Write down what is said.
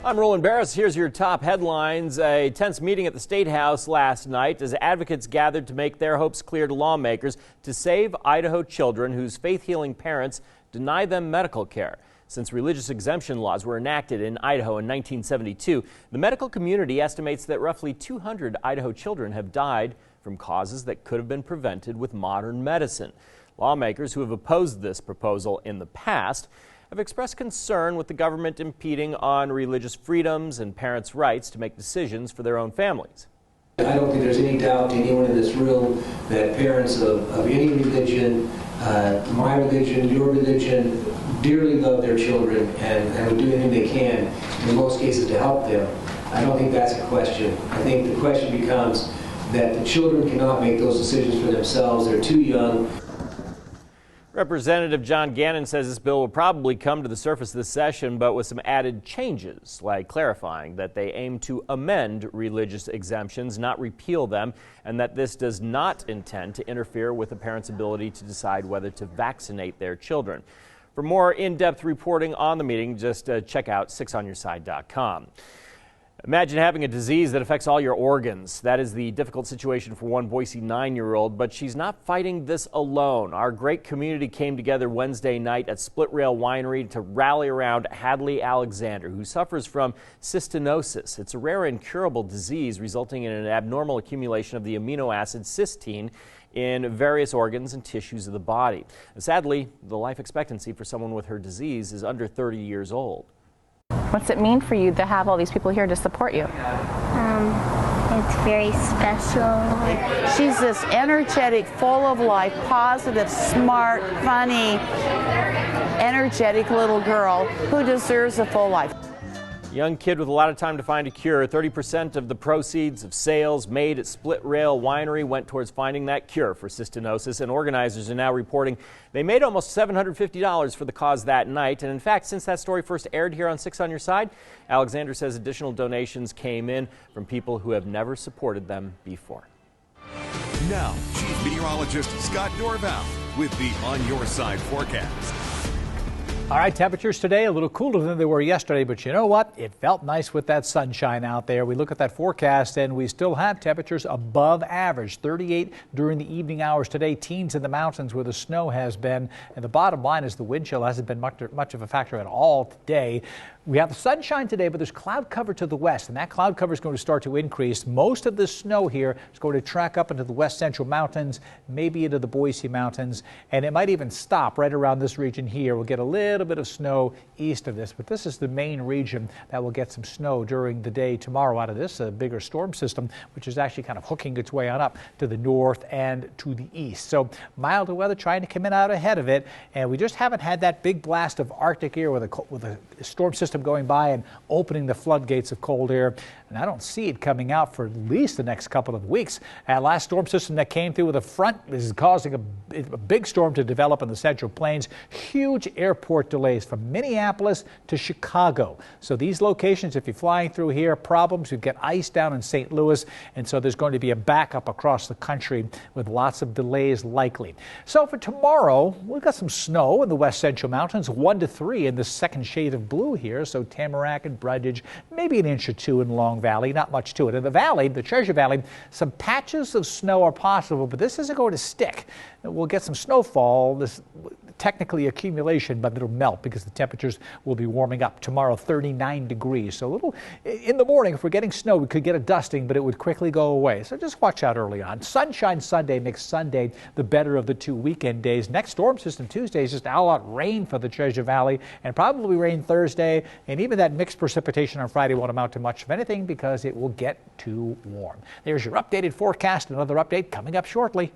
I'm Roland Barris. Here's your top headlines. A tense meeting at the State House last night as advocates gathered to make their hopes clear to lawmakers to save Idaho children whose faith-healing parents deny them medical care. Since religious exemption laws were enacted in Idaho in 1972, the medical community estimates that roughly 200 Idaho children have died from causes that could have been prevented with modern medicine. Lawmakers who have opposed this proposal in the past have expressed concern with the government impeding on religious freedoms and parents' rights to make decisions for their own families. I don't think there's any doubt to anyone in this room that parents of any religion, my religion, your religion, dearly love their children and would do anything they can, in most cases, to help them. I don't think that's a question. I think the question becomes that the children cannot make those decisions for themselves. They're too young. Representative John Gannon says this bill will probably come to the surface this session, but with some added changes, like clarifying that they aim to amend religious exemptions, not repeal them, and that this does not intend to interfere with a parent's ability to decide whether to vaccinate their children. For more in-depth reporting on the meeting, just check out 6onyourside.com. Imagine having a disease that affects all your organs. That is the difficult situation for one Boise 9-year-old, but she's not fighting this alone. Our great community came together Wednesday night at Split Rail Winery to rally around Hadley Alexander, who suffers from cystinosis. It's a rare and incurable disease resulting in an abnormal accumulation of the amino acid cysteine in various organs and tissues of the body. And sadly, the life expectancy for someone with her disease is under 30 years old. What's it mean for you to have all these people here to support you? It's very special. She's this energetic, full of life, positive, smart, funny, energetic little girl who deserves a full life. Young kid with a lot of time to find a cure. 30% of the proceeds of sales made at Split Rail Winery went towards finding that cure for cystinosis, and organizers are now reporting they made almost $750 for the cause that night. And in fact, since that story first aired here on 6 on Your Side, Alexander says additional donations came in from people who have never supported them before. Now, Chief Meteorologist Scott Dorval with the On Your Side forecast. All right, temperatures today a little cooler than they were yesterday, but you know what? It felt nice with that sunshine out there. We look at that forecast and we still have temperatures above average. 38 during the evening hours today. Teens in the mountains where the snow has been. And the bottom line is the wind chill hasn't been much of a factor at all today. We have the sunshine today, but there's cloud cover to the west, and that cloud cover is going to start to increase. Most of the snow here is going to track up into the west central mountains, maybe into the Boise Mountains, and it might even stop right around this region here. We'll get a little bit of snow east of this, but this is the main region that will get some snow during the day tomorrow out of this bigger storm system, which is actually kind of hooking its way on up to the north and to the east. So milder weather trying to come in out ahead of it, and we just haven't had that big blast of Arctic air with a storm system going by and opening the floodgates of cold air. And I don't see it coming out for at least the next couple of weeks. That last storm system that came through with a front is causing a big storm to develop in the Central Plains. Huge airport delays from Minneapolis to Chicago. So these locations, if you're flying through here, problems. You get ice down in St. Louis, and so there's going to be a backup across the country with lots of delays likely. So for tomorrow, we've got some snow in the west central mountains, 1 to 3 in the second shade of blue here. So Tamarack and Brundage, maybe an inch or two in Long Valley, not much to it. In the valley, the Treasure Valley, some patches of snow are possible, but this isn't going to stick. We'll get some snowfall, this technically accumulation, but it'll melt because the temperatures will be warming up. Tomorrow, 39 degrees. So a little in the morning, if we're getting snow, we could get a dusting, but it would quickly go away. So just watch out early on. Sunshine Sunday makes Sunday the better of the 2 weekend days. Next storm system Tuesday is just all out rain for the Treasure Valley, and probably rain Thursday, and even that mixed precipitation on Friday won't amount to much of anything because it will get too warm. There's your updated forecast. Another update coming up shortly.